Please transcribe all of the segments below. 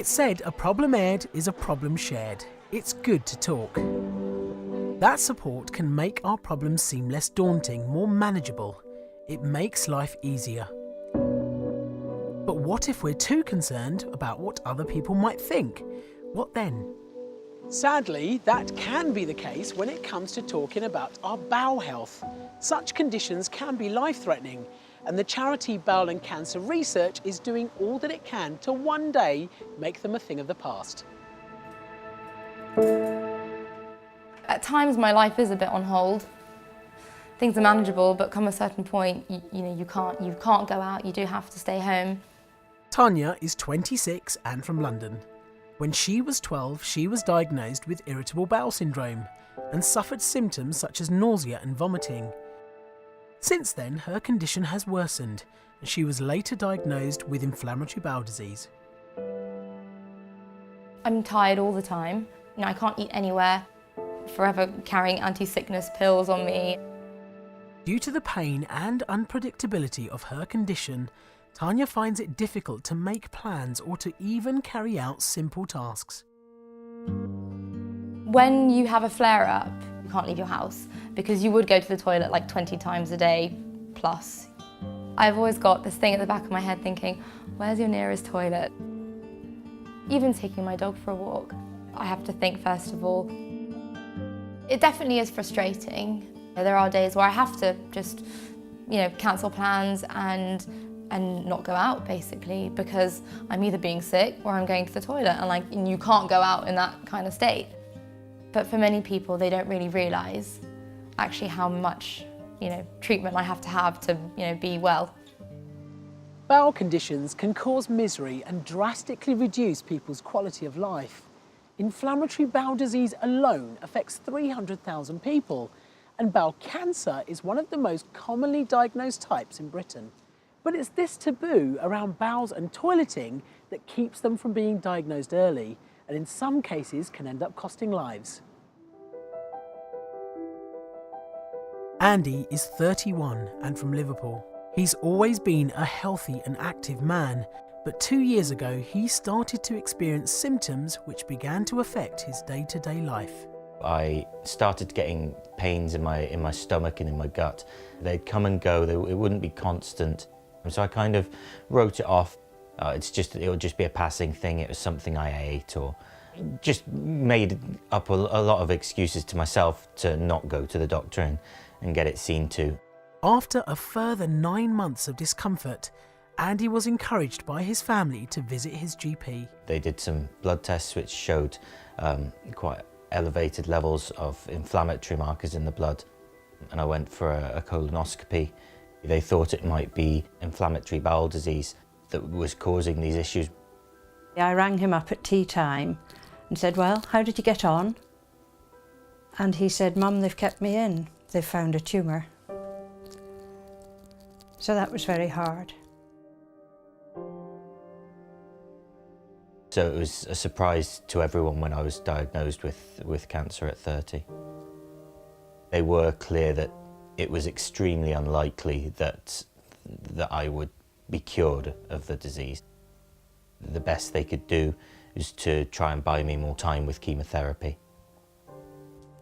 It's said a problem aired is a problem shared. It's good to talk. That support can make our problems seem less daunting, more manageable. It makes life easier. But what if we're too concerned about what other people might think? What then? Sadly, that can be the case when it comes to talking about our bowel health. Such conditions can be life-threatening, and the charity Bowel and Cancer Research is doing all that it can to one day make them a thing of the past. At times my life is a bit on hold. Things are manageable, but come a certain point, you can't go out, you do have to stay home. Tanya is 26 and from London. When she was 12, she was diagnosed with irritable bowel syndrome and suffered symptoms such as nausea and vomiting. Since then, her condition has worsened and she was later diagnosed with inflammatory bowel disease. I'm tired all the time. I can't eat anywhere, forever carrying anti-sickness pills on me. Due to the pain and unpredictability of her condition, Tanya finds it difficult to make plans or to even carry out simple tasks. When you have a flare-up, you can't leave your house because you would go to the toilet like 20 times a day plus. I've always got this thing at the back of my head thinking, where's your nearest toilet? Even taking my dog for a walk, I have to think first of all. It definitely is frustrating. There are days where I have to just, cancel plans and not go out basically because I'm either being sick or I'm going to the toilet and you can't go out in that kind of state. But for many people, they don't really realise actually how much, treatment I have to, be well. Bowel conditions can cause misery and drastically reduce people's quality of life. Inflammatory bowel disease alone affects 300,000 people, and bowel cancer is one of the most commonly diagnosed types in Britain. But it's this taboo around bowels and toileting that keeps them from being diagnosed early, and in some cases can end up costing lives. Andy is 31 and from Liverpool. He's always been a healthy and active man, but 2 years ago he started to experience symptoms which began to affect his day-to-day life. I started getting pains in my stomach and in my gut. They'd come and go, it wouldn't be constant. So I kind of wrote it off. It would just be a passing thing, it was something I ate, or just made up a lot of excuses to myself to not go to the doctor and get it seen to. After a further 9 months of discomfort, Andy was encouraged by his family to visit his GP. They did some blood tests which showed quite elevated levels of inflammatory markers in the blood, and I went for a colonoscopy. They thought it might be inflammatory bowel disease that was causing these issues. I rang him up at tea time and said, well, how did you get on? And he said, Mum, they've kept me in. They've found a tumour. So that was very hard. So it was a surprise to everyone when I was diagnosed with cancer at 30. They were clear that it was extremely unlikely that I would be cured of the disease. The best they could do was to try and buy me more time with chemotherapy.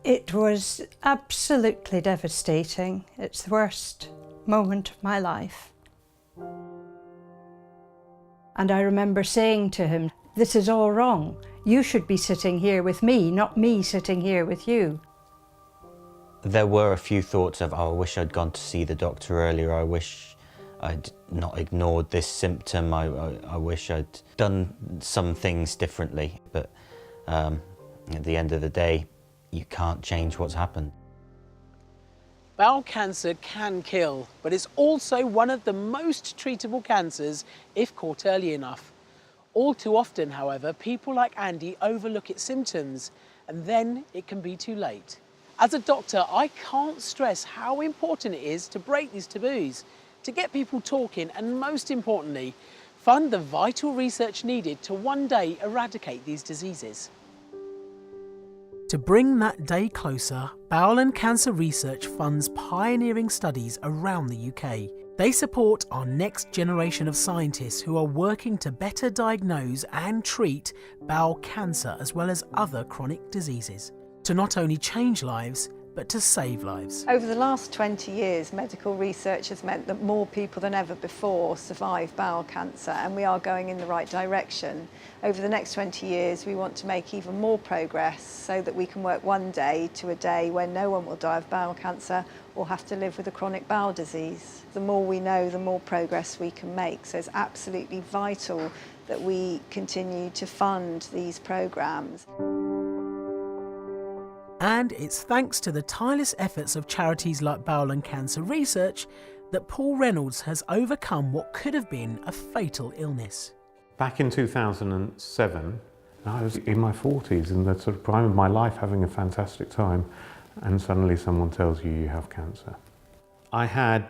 It was absolutely devastating. It's the worst moment of my life. And I remember saying to him, this is all wrong. You should be sitting here with me, not me sitting here with you. There were a few thoughts of, I wish I'd gone to see the doctor earlier. I wish I'd not ignored this symptom. I wish I'd done some things differently. But at the end of the day, you can't change what's happened. Bowel cancer can kill, but it's also one of the most treatable cancers if caught early enough. All too often, however, people like Andy overlook its symptoms, and then it can be too late. As a doctor, I can't stress how important it is to break these taboos, to get people talking, and most importantly, fund the vital research needed to one day eradicate these diseases. To bring that day closer, Bowel and Cancer Research funds pioneering studies around the UK. They support our next generation of scientists who are working to better diagnose and treat bowel cancer as well as other chronic diseases, to not only change lives, but to save lives. Over the last 20 years, medical research has meant that more people than ever before survive bowel cancer, and we are going in the right direction. Over the next 20 years, we want to make even more progress so that we can work one day to a day when no one will die of bowel cancer or have to live with a chronic bowel disease. The more we know, the more progress we can make. So it's absolutely vital that we continue to fund these programmes. And it's thanks to the tireless efforts of charities like Bowel and Cancer Research that Paul Reynolds has overcome what could have been a fatal illness. Back in 2007, I was in my 40s in the sort of prime of my life, having a fantastic time, and suddenly someone tells you you have cancer. I had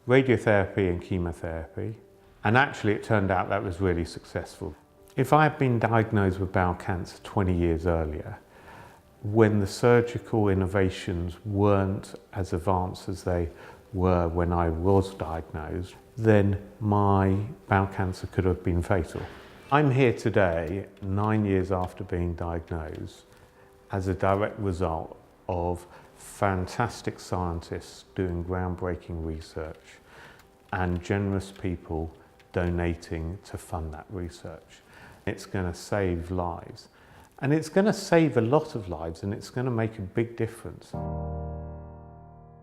radiotherapy and chemotherapy, and actually it turned out that was really successful. If I had been diagnosed with bowel cancer 20 years earlier, when the surgical innovations weren't as advanced as they were when I was diagnosed, then my bowel cancer could have been fatal. I'm here today, 9 years after being diagnosed, as a direct result of fantastic scientists doing groundbreaking research and generous people donating to fund that research. It's going to save lives. And it's going to save a lot of lives, and it's going to make a big difference.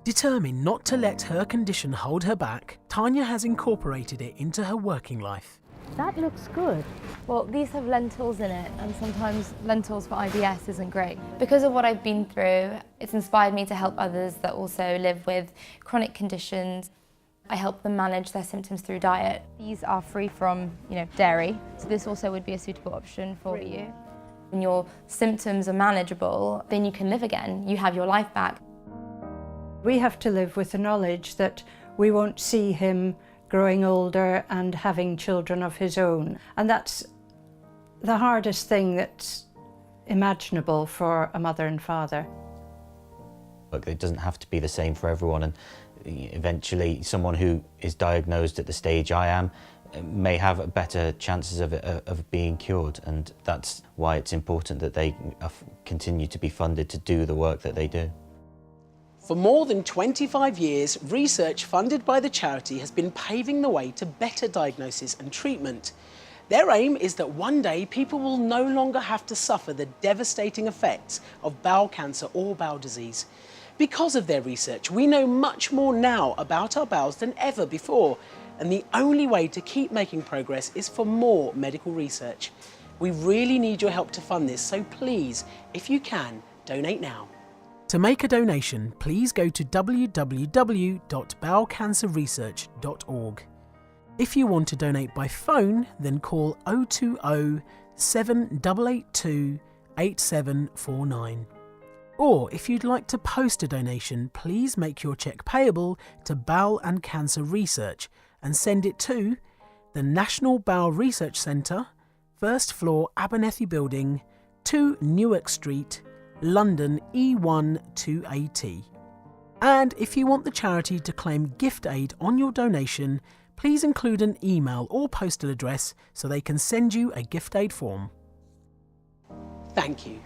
Determined not to let her condition hold her back, Tanya has incorporated it into her working life. That looks good. Well, these have lentils in it, and sometimes lentils for IBS isn't great. Because of what I've been through, it's inspired me to help others that also live with chronic conditions. I help them manage their symptoms through diet. These are free from, dairy, so this also would be a suitable option for you. When your symptoms are manageable, then you can live again. You have your life back. We have to live with the knowledge that we won't see him growing older and having children of his own. And that's the hardest thing that's imaginable for a mother and father. Look, it doesn't have to be the same for everyone, and eventually someone who is diagnosed at the stage I am may have better chances of being cured, and that's why it's important that they continue to be funded to do the work that they do. For more than 25 years, research funded by the charity has been paving the way to better diagnosis and treatment. Their aim is that one day people will no longer have to suffer the devastating effects of bowel cancer or bowel disease. Because of their research, we know much more now about our bowels than ever before, and the only way to keep making progress is for more medical research. We really need your help to fund this, so please, if you can, donate now. To make a donation, please go to www.bowelcancerresearch.org. If you want to donate by phone, then call 020 7882 8749. Or if you'd like to post a donation, please make your cheque payable to Bowel and Cancer Research and send it to the National Bowel Research Centre, 1st floor Abernethy Building, 2 Newark Street, London E1 2AT. And if you want the charity to claim gift aid on your donation, please include an email or postal address so they can send you a gift aid form. Thank you.